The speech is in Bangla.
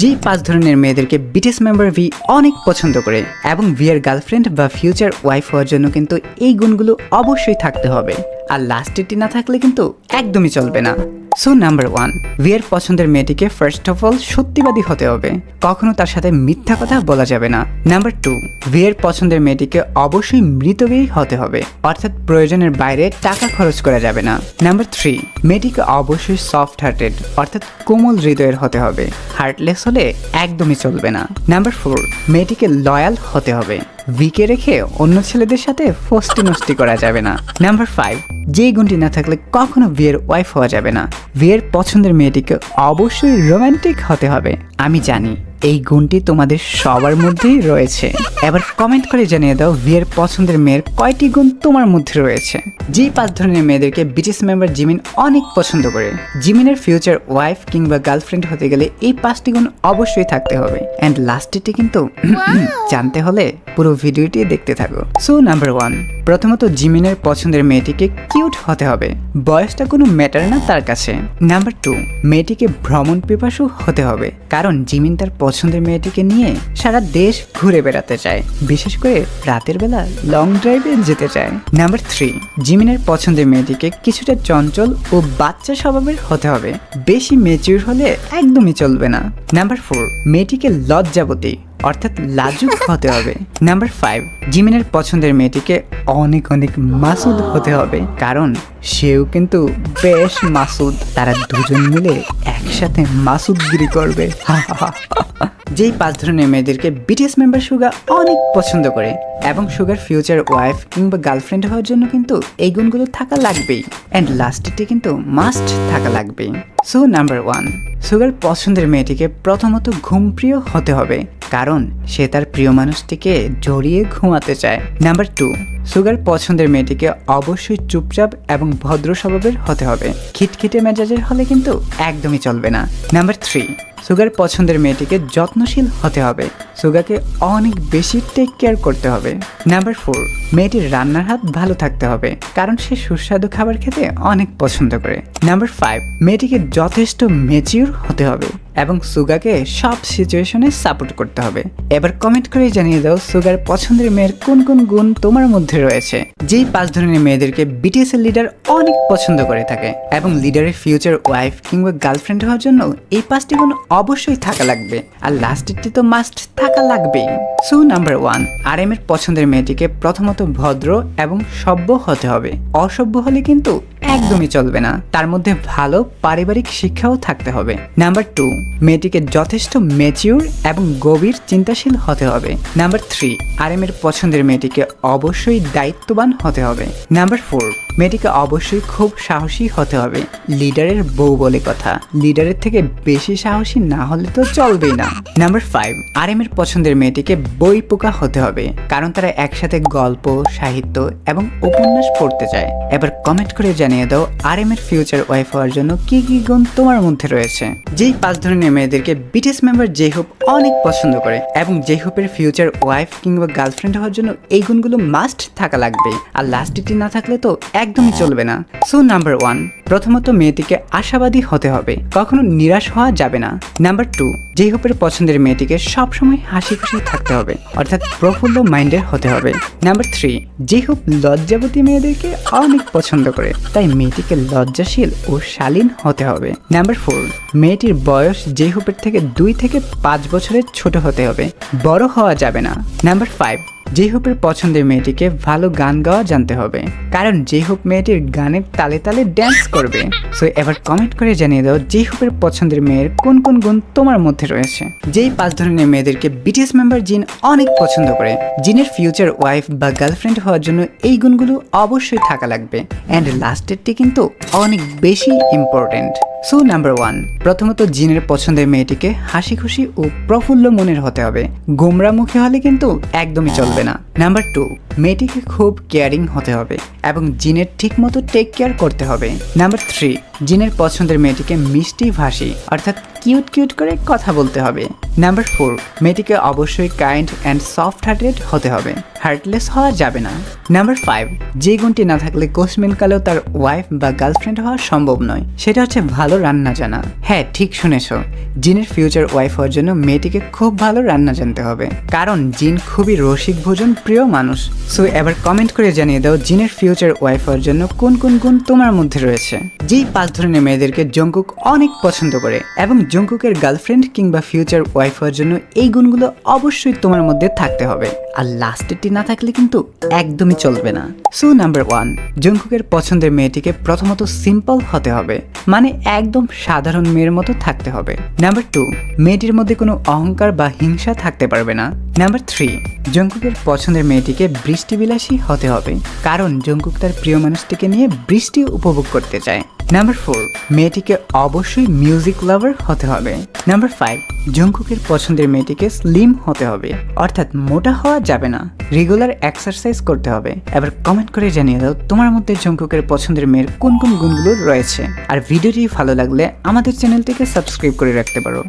যে 5 ধরনের মেয়েদেরকে বিটিএস মেম্বার ভি অনেক পছন্দ করে এবং ভি এর গার্লফ্রেন্ড বা ফিউচার ওয়াইফ হওয়ার জন্য কিন্তু এই গুণগুলো অবশ্যই থাকতে হবে, আর লাস্টেরটি না থাকলে কিন্তু একদমই চলবে না। সো নাম্বার 1, ভি এর পছন্দের মেয়েটিকে ফার্স্ট অফ অল সত্যিবাদী হতে হবে, কখনো তার সাথে মিথ্যা কথা বলা যাবে না। নাম্বার 2, ভি এর পছন্দের মেয়েটিকে অবশ্যই মৃতব্যয়ী হতে হবে, অর্থাৎ প্রয়োজনের বাইরে টাকা খরচ করা যাবে না। নাম্বার 3, মেয়েটিকে অবশ্যই সফট হার্টেড অর্থাৎ কোমল হৃদয়ের হতে হবে, হার্টলেস হলে একদমই চলবে না। নাম্বার 4, মেয়েটিকে লয়াল হতে হবে, ভিকে রেখে অন্য ছেলেদের সাথে ফষ্টি নষ্টি করা যাবে না। নাম্বার 5, যে গুণটি না থাকলে কখনো বিয়ের ওয়াইফ হওয়া যাবে না, বিয়ের পছন্দের মেয়েটিকে অবশ্যই রোমান্টিক হতে হবে। আমি জানি এই গুণটি তোমাদের সবার মধ্যেই রয়েছে, এবার কমেন্ট করে জানিয়ে দাও বিয়ের পছন্দের মেয়ের কয়টি গুণ তোমার মধ্যে রয়েছে। যে 5 ধরনের মেয়েদেরকে বিটিএস মেম্বার জিমিন অনেক পছন্দ করে, জিমিনের ফিউচার ওয়াইফ কিংবা গার্লফ্রেন্ড হতে গেলে এই 5টি গুণ অবশ্যই থাকতে হবে। এন্ড লাস্টেরটি কিন্তু জানতে হলে পুরো ভিডিওটি দেখতে থাকো। সো নাম্বার 1, প্রথমত জিমিনের পছন্দের মেয়েটিকে কিউট হতে হবে, বয়সটা কোনো ম্যাটার না তার কাছে। নাম্বার 2, মেয়েটিকে ভ্রমণ পিপাসু হতে হবে, কারণ জিমিন তার পছন্দের মেয়েটিকে নিয়ে সারা দেশ ঘুরে বেড়াতে চায়, বিশেষ করে রাতের বেলা লং ড্রাইভে যেতে চায়। নাম্বার 3, জিমিনের পছন্দের মেয়েটিকে কিছুটা চঞ্চল ও বাচ্চা স্বভাবের হতে হবে, বেশি ম্যাচিউর হলে একদমই চলবে না। নাম্বার 4, মেয়েটিকে লজ্জাবতী অর্থাৎ লাজুক হতে হবে। নাম্বার 5, জিমিনের পছন্দের মেয়েটিকে অনেক অনেক মাসুদ হতে হবে, কারণ সেও কিন্তু বেশ মাসুদ, তারা দুজন মিলে একসাথে মাসুদগিরি করবে। যেই 5 ধরনের মেয়েদেরকে বিটিএস মেম্বার সুগা অনেক পছন্দ করে এবং সুগার ফিউচার ওয়াইফ কিংবা গার্লফ্রেন্ড হওয়ার জন্য কিন্তু এই গুণগুলো থাকা লাগবেই, অ্যান্ড লাস্টেরটি কিন্তু মাস্ট থাকা লাগবেই। সো নাম্বার 1, সুগার পছন্দের মেয়েটিকে প্রথমত ঘুমপ্রিয় হতে হবে, কারণ সে তার প্রিয় মানুষটিকে জড়িয়ে ঘুমাতে চায়। নাম্বার 2, সুগার পছন্দের মেয়েটিকে অবশ্যই চুপচাপ এবং ভদ্র স্বভাবের হতে হবে, খিটখিটে মেজাজের হলে কিন্তু একদমই চলবে না। নাম্বার 3, সুগার পছন্দের মেয়েটিকে যত্নশীল হতে হবে, সুগাকে অনেক বেশি টেক কেয়ার করতে হবে। নাম্বার 4, মেয়েটির রান্নার হাত ভালো থাকতে হবে, কারণ সে সুস্বাদু খাবার খেতে অনেক পছন্দ করে। নাম্বার 5, মেয়েটিকে যথেষ্ট ম্যাচিউর হতে হবে এবং সুগাকে সব সিচুয়েশনে সাপোর্ট করতে হবে। এবার কমেন্ট করে জানিয়ে দাও সুগার পছন্দের মেয়ের কোন কোন গুণ তোমার মধ্যে রয়েছে। যেই 5 ধরনের মেয়েদেরকে বিটিএস এর লিডার অনেক পছন্দ করে থাকে এবং লিডারের ফিউচার ওয়াইফ কিংবা গার্লফ্রেন্ড হওয়ার জন্য এই 5টি গুণ অবশ্যই থাকা লাগবে, আর লাস্টেরটি তো মাস্ট থাকা লাগবেই। সো নাম্বার 1, আরএম এর পছন্দের মেয়েটিকে প্রথমত ভদ্র এবং সভ্য হতে হবে, অসভ্য হলে কিন্তু একদমই চলবে না, তার মধ্যে ভালো পারিবারিক শিক্ষাও থাকতে হবে। নাম্বার 2, মেয়েটিকে যথেষ্ট ম্যাচিউর এবং গভীর চিন্তাশীল হতে হবে। নাম্বার 3, আরএম এর পছন্দের মেয়েটিকে অবশ্যই দায়িত্ববান হতে হবে। নাম্বার 4, মেয়েটিকে অবশ্যই খুব সাহসী হতে হবে, লিডারের বউ বলে কথা, লিডারের থেকে বেশি সাহসী না হলে তো চলবেই না। নাম্বার 5, আরএম এর পছন্দের মেয়েটিকে বই পোকা হতে হবে, কারণ তারা একসাথে গল্প, সাহিত্য এবং উপন্যাস পড়তে চায়। এবার কমেন্ট করে জানিয়ে দাও আরএম এর ফিউচার ওয়াইফ হওয়ার জন্য কি কি গুণ তোমার মধ্যে রয়েছে। যেই 5 ধরনের মেয়েদেরকে বিটিএস মেম্বার জেহোপ অনেক পছন্দ করে এবং জেহোপের ফিউচার ওয়াইফ কিংবা গার্লফ্রেন্ড হওয়ার জন্য এই গুণগুলো মাস্ট থাকা লাগবে, আর লাস্টটি না থাকলে তো একদমই চলবে না। সো নাম্বার 1, প্রথমত মেয়েটিকে আশাবাদী হতে হবে, কখনো নিরাশ হওয়া যাবে না। নাম্বার 2, জেহোপের পছন্দের মেয়েটিকে সবসময় হাসি খুশি থাকতে হবে, অর্থাৎ প্রফুল্ল মাইন্ডের হতে হবে। নাম্বার 3, জেহোপ লজ্জাবতী মেয়েদেরকে অনেক পছন্দ করে, তাই মেয়েটিকে লজ্জাশীল ও শালীন হতে হবে। নাম্বার 4, মেয়েটির বয়স জেহোপের থেকে 2 থেকে 5 বছরের ছোট হতে হবে, বড় হওয়া যাবে না। নাম্বার 5, জেহোপের পছন্দের মেয়েটিকে ভালো গান গাওয়া জানতে হবে, কারণ জেহোপ মেয়েটির গানের তালে তালে ড্যান্স করবে। সো এবার কমেন্ট করে জানিয়ে দাও জেহোপের পছন্দের মেয়ের কোন কোন গুণ তোমার মধ্যে রয়েছে। যেই 5 ধরনের মেয়েদেরকে বিটিএস মেম্বার জিন অনেক পছন্দ করে, জিনের ফিউচার ওয়াইফ বা গার্লফ্রেন্ড হওয়ার জন্য এই গুণগুলো অবশ্যই থাকা লাগবে, অ্যান্ড লাস্টেরটি কিন্তু অনেক বেশি ইম্পর্টেন্ট। সো নাম্বার 1, প্রথমত জিনের পছন্দের মেয়েটিকে হাসি খুশি ও প্রফুল্ল মনের হতে হবে, গোমরা মুখে হলে কিন্তু একদমই চলবে না। নাম্বার 2, মেয়েটিকে খুব কেয়ারিং হতে হবে এবং জিনের ঠিকমতো টেক কেয়ার করতে হবে। নাম্বার 3, জিনের পছন্দের মেয়েটিকে মিষ্টি ভাষী অর্থাৎ কিউট কিউট করে কথা বলতে হবে। নাম্বার 4, মেয়েটিকে অবশ্যই কাইন্ড অ্যান্ড সফট হার্টেড হতে হবে, হার্টলেস হওয়া যাবে না। নাম্বার 5, যে গুণটি না থাকলে কোশমিন কালেও তার ওয়াইফ বা গার্লফ্রেন্ড হওয়া সম্ভব নয়, সেটা হচ্ছে ভালো রান্না জানা। হ্যাঁ, ঠিক শুনেছো, জিনের ফিউচার ওয়াইফ হওয়ার জন্য মেয়েটিকে খুব ভালো রান্না জানতে হবে, কারণ জিন খুবই রসিক ভোজন প্রিয় মানুষ। সো এবার কমেন্ট করে জানিয়ে দাও জিনের ফিউচার ওয়াইফ হওয়ার জন্য কোন কোন গুণ তোমার মধ্যে রয়েছে। যেই 5 ধরনের মেয়েদেরকে জঙ্কুক অনেক পছন্দ করে এবং জঙ্কুকের গার্লফ্রেন্ড কিংবা ফিউচার ওয়াইফ হওয়ার জন্য এই গুণগুলো অবশ্যই তোমার মধ্যে থাকতে হবে, আর লাস্টেরটি না থাকলে কিন্তু একদমই চলবে না। সো নাম্বার 1, জঙ্কুকের পছন্দের মেয়েটিকে প্রথমত সিম্পল হতে হবে, মানে একদম সাধারণ মেয়ের মতো থাকতে হবে। নাম্বার 2, মেয়েটির মধ্যে কোনো অহংকার বা হিংসা থাকতে পারবে না। নাম্বার 3, জঙ্কুকের পছন্দের মেয়েটিকে বৃষ্টিবিলাসী হতে হবে, কারণ জঙ্কুক তার প্রিয় মানুষটিকে নিয়ে বৃষ্টি উপভোগ করতে চায়। নাম্বার 4, মেয়েটিকে অবশ্যই মিউজিক লাভার হতে হবে। নাম্বার 5, জঙ্কুকের পছন্দের মেয়েটিকে স্লিম হতে হবে, অর্থাৎ মোটা হওয়া যাবে না, রেগুলার এক্সারসাইজ করতে হবে। এবার কমেন্ট করে জানিয়ে দাও তোমার মধ্যে জঙ্কুকের পছন্দের মেয়ের কোন কোন গুণগুলো রয়েছে। আর ভিডিওটি ভালো লাগলে আমাদের চ্যানেলটিকে সাবস্ক্রাইব করে রাখতে পারো।